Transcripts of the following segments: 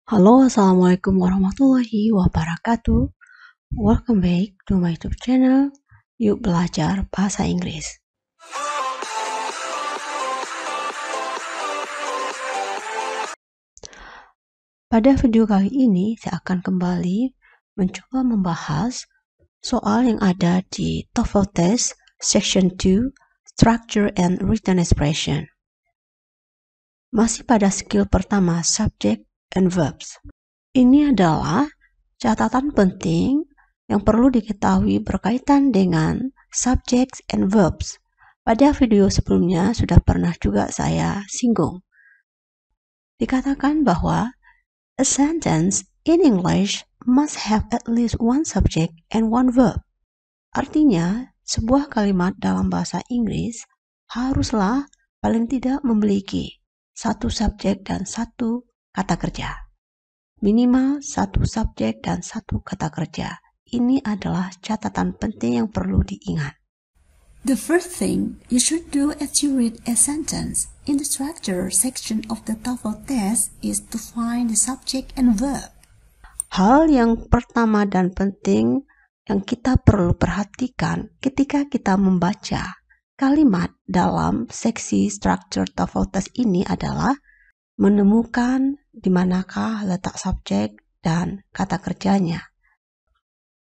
Halo, Assalamualaikum warahmatullahi wabarakatuh. Welcome back to my YouTube channel, Yuk Belajar Bahasa Inggris. Pada video kali ini, saya akan kembali mencoba membahas soal yang ada di TOEFL Test Section 2, Structure and Written Expression. Masih pada skill pertama, Subject and Verbs. Ini adalah catatan penting yang perlu diketahui berkaitan dengan subjects and verbs. Pada video sebelumnya sudah pernah juga saya singgung. Dikatakan bahwa a sentence in English must have at least one subject and one verb. Artinya, sebuah kalimat dalam bahasa Inggris haruslah paling tidak memiliki satu subjek dan satu kata kerja. Minimal satu subjek dan satu kata kerja. Ini adalah catatan penting yang perlu diingat. The first thing you should do as you read a sentence in the structure section of the TOEFL test is to find the subject and verb. Hal yang pertama dan penting yang kita perlu perhatikan ketika kita membaca kalimat dalam seksi structure TOEFL test ini adalah menemukan di manakah letak subjek dan kata kerjanya.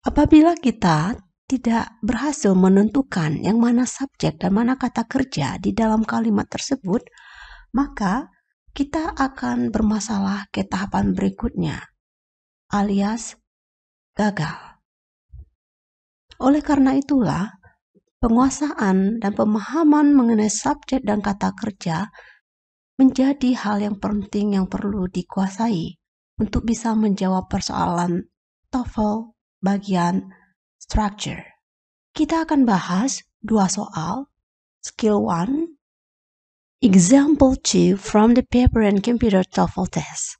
Apabila kita tidak berhasil menentukan yang mana subjek dan mana kata kerja di dalam kalimat tersebut, maka kita akan bermasalah ke tahapan berikutnya, alias gagal. Oleh karena itulah, penguasaan dan pemahaman mengenai subjek dan kata kerja menjadi hal yang penting yang perlu dikuasai untuk bisa menjawab persoalan TOEFL bagian structure. Kita akan bahas dua soal, skill 1, example 2 from the paper and computer TOEFL test.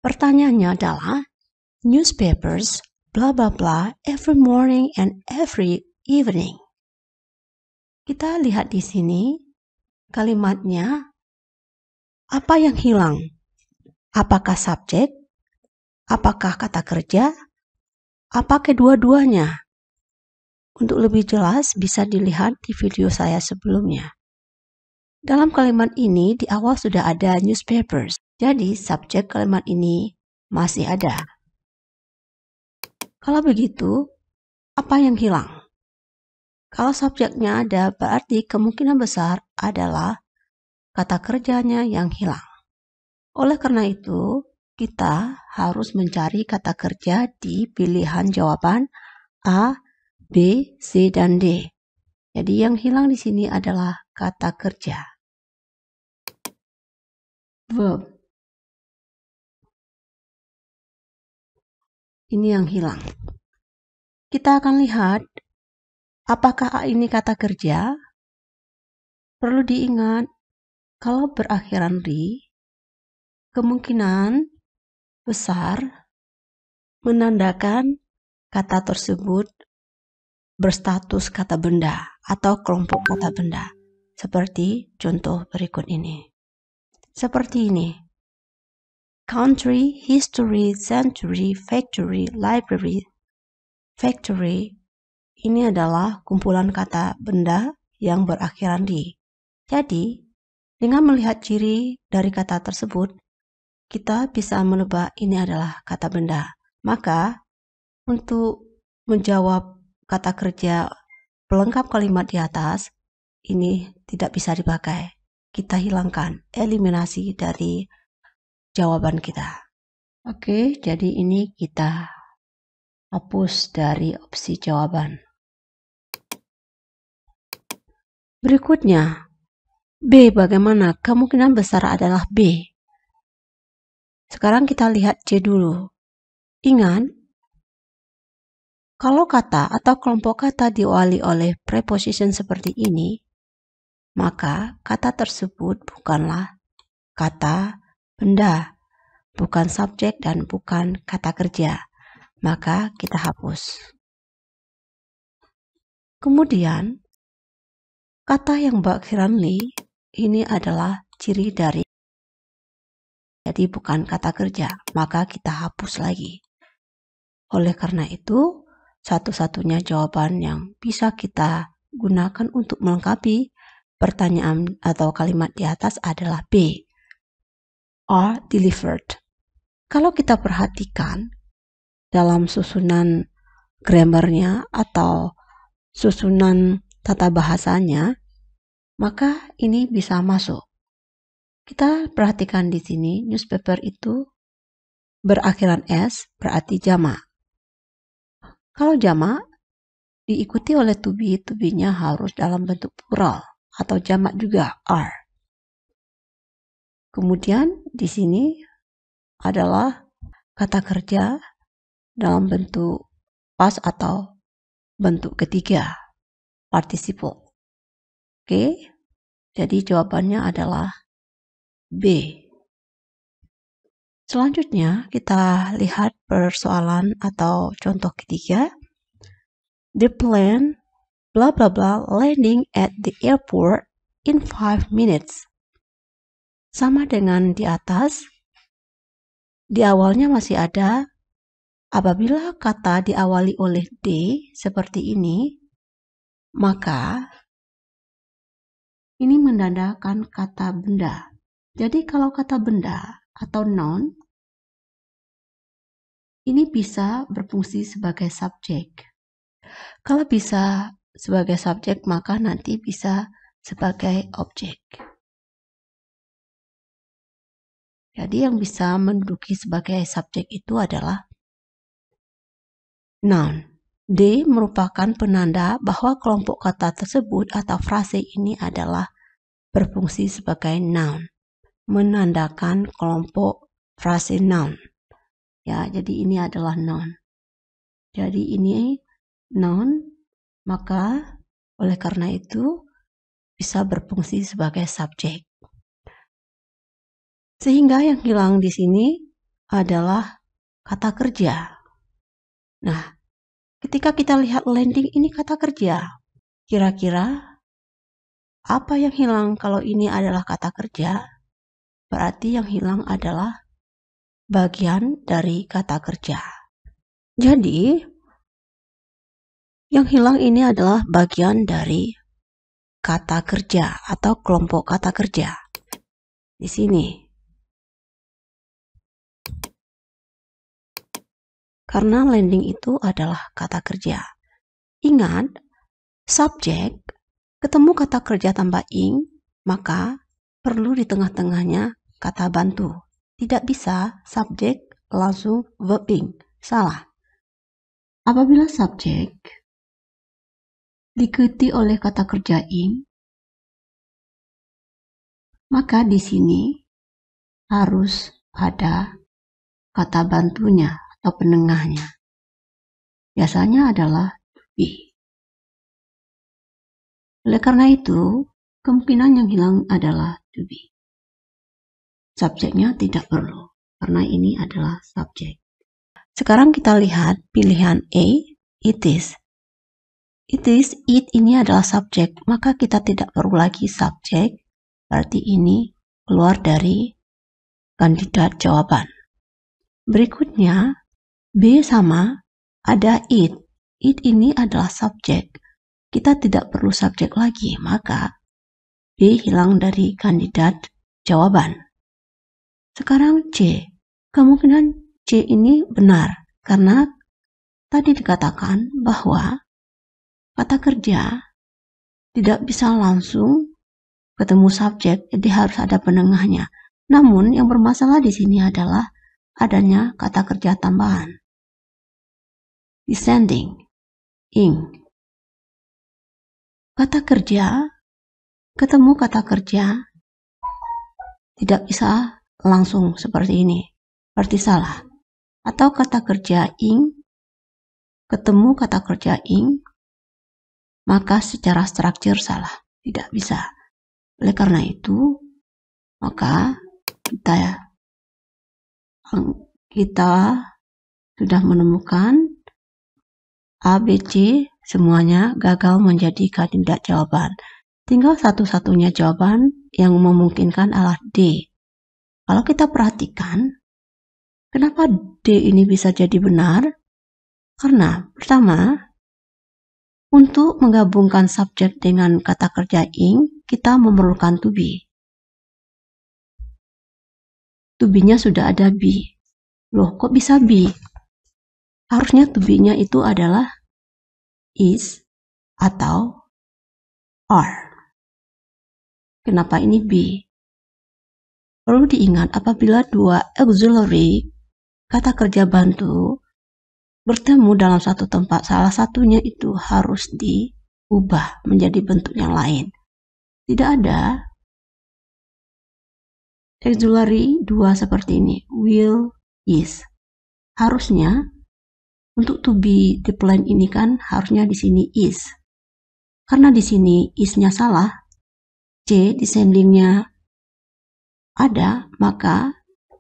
Pertanyaannya adalah, newspapers blah blah blah every morning and every evening. Kita lihat di sini kalimatnya. Apa yang hilang? Apakah subjek? Apakah kata kerja? Apa kedua-duanya? Untuk lebih jelas bisa dilihat di video saya sebelumnya. Dalam kalimat ini di awal sudah ada newspapers. Jadi subjek kalimat ini masih ada. Kalau begitu, apa yang hilang? Kalau subjeknya ada, berarti kemungkinan besar adalah kata kerjanya yang hilang. Oleh karena itu, kita harus mencari kata kerja di pilihan jawaban A, B, C, dan D. Jadi yang hilang di sini adalah kata kerja. Verb. Ini yang hilang. Kita akan lihat apakah A ini kata kerja. Perlu diingat, kalau berakhiran ri, kemungkinan besar menandakan kata tersebut berstatus kata benda atau kelompok kata benda. Seperti contoh berikut ini. Seperti ini. Country, history, century, factory, library. Factory ini adalah kumpulan kata benda yang berakhiran di. Jadi, dengan melihat ciri dari kata tersebut, kita bisa menebak ini adalah kata benda. Maka, untuk menjawab kata kerja pelengkap kalimat di atas, ini tidak bisa dipakai. Kita hilangkan, eliminasi dari jawaban kita. Oke, jadi ini kita hapus dari opsi jawaban. Berikutnya, B bagaimana? Kemungkinan besar adalah B. Sekarang kita lihat C dulu. Ingat, kalau kata atau kelompok kata diawali oleh preposition seperti ini, maka kata tersebut bukanlah kata benda, bukan subjek dan bukan kata kerja. Maka kita hapus. Kemudian, kata yang berakhiran li ini adalah ciri dari Jadi bukan kata kerja, maka kita hapus lagi. Oleh karena itu, satu-satunya jawaban yang bisa kita gunakan untuk melengkapi pertanyaan atau kalimat di atas adalah B, are delivered. Kalau kita perhatikan dalam susunan grammarnya atau susunan tata bahasanya, maka ini bisa masuk. Kita perhatikan di sini, newspaper itu berakhiran S berarti jamak. Kalau jamak diikuti oleh to be-nya harus dalam bentuk plural atau jamak juga are. Kemudian di sini adalah kata kerja dalam bentuk past atau bentuk ketiga, participle. Oke, jadi jawabannya adalah B. Selanjutnya kita lihat persoalan atau contoh ketiga. The plane blah blah blah landing at the airport in 5 minutes. Sama dengan di atas, di awalnya masih ada apabila kata diawali oleh D seperti ini, maka ini menandakan kata benda. Jadi kalau kata benda atau noun, ini bisa berfungsi sebagai subjek. Kalau bisa sebagai subjek, maka nanti bisa sebagai objek. Jadi yang bisa menduduki sebagai subjek itu adalah noun. D merupakan penanda bahwa kelompok kata tersebut atau frase ini adalah berfungsi sebagai noun, menandakan kelompok frase noun. Ya, jadi ini adalah noun. Jadi ini noun, maka oleh karena itu bisa berfungsi sebagai subjek. Sehingga yang hilang di sini adalah kata kerja. Nah, ketika kita lihat landing ini kata kerja, kira-kira apa yang hilang kalau ini adalah kata kerja? Berarti yang hilang adalah bagian dari kata kerja. Jadi, yang hilang ini adalah bagian dari kata kerja atau kelompok kata kerja. Di sini. Karena landing itu adalah kata kerja. Ingat, subjek ketemu kata kerja tambah ing, maka perlu di tengah-tengahnya kata bantu. Tidak bisa subjek langsung verb ing. Salah. Apabila subjek diikuti oleh kata kerja ing, maka di sini harus ada kata bantunya atau penengahnya. Biasanya adalah be. Oleh karena itu, kemungkinan yang hilang adalah to be. Subjeknya tidak perlu, karena ini adalah subjek. Sekarang kita lihat pilihan A, it is. It is, it ini adalah subjek, maka kita tidak perlu lagi subjek, berarti ini keluar dari kandidat jawaban. Berikutnya, B sama, ada it. It ini adalah subjek. Kita tidak perlu subjek lagi, maka B hilang dari kandidat jawaban. Sekarang C. Kemungkinan C ini benar, karena tadi dikatakan bahwa kata kerja tidak bisa langsung ketemu subjek, jadi harus ada penengahnya. Namun yang bermasalah di sini adalah adanya kata kerja tambahan. Descending, ing. Kata kerja, ketemu kata kerja, tidak bisa langsung seperti ini, berarti salah. Atau kata kerja ing, ketemu kata kerja ing, maka secara struktur salah, tidak bisa. Oleh karena itu, maka kita sudah menemukan A, B, C semuanya gagal menjadi kandidat jawaban. Tinggal satu-satunya jawaban yang memungkinkan adalah D. Kalau kita perhatikan, kenapa D ini bisa jadi benar? Karena pertama, untuk menggabungkan subjek dengan kata kerja ing, kita memerlukan to be. To be-nya sudah ada be. Loh, kok bisa be? Harusnya to be-nya itu adalah is atau are. Kenapa ini be? Perlu diingat apabila dua auxiliary kata kerja bantu bertemu dalam satu tempat, salah satunya itu harus diubah menjadi bentuk yang lain. Tidak ada auxiliary dua seperti ini, will, is. Harusnya untuk to be the plan ini kan harusnya di sini is. Karena di sini is-nya salah, C descending-nya ada, maka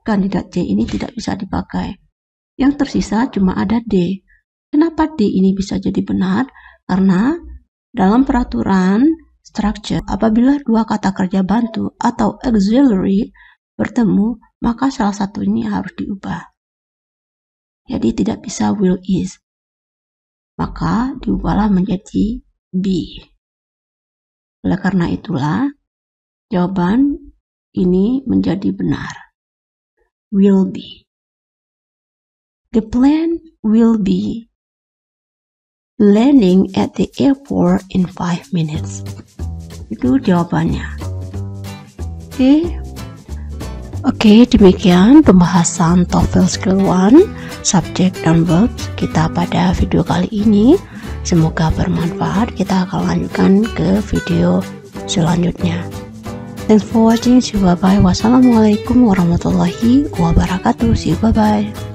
kandidat C ini tidak bisa dipakai. Yang tersisa cuma ada D. Kenapa D ini bisa jadi benar? Karena dalam peraturan structure, apabila dua kata kerja bantu atau auxiliary bertemu, maka salah satu ini harus diubah. Jadi tidak bisa will is. Maka diubahlah menjadi be. Oleh karena itulah, jawaban ini menjadi benar. Will be. The plane will be landing at the airport in 5 minutes. Itu jawabannya. Oke, demikian pembahasan TOEFL Skill 1, subjek dan verbs kita pada video kali ini. Semoga bermanfaat. Kita akan lanjutkan ke video selanjutnya. Thanks for watching. See you, bye-bye. Wassalamualaikum warahmatullahi wabarakatuh. See you, bye-bye.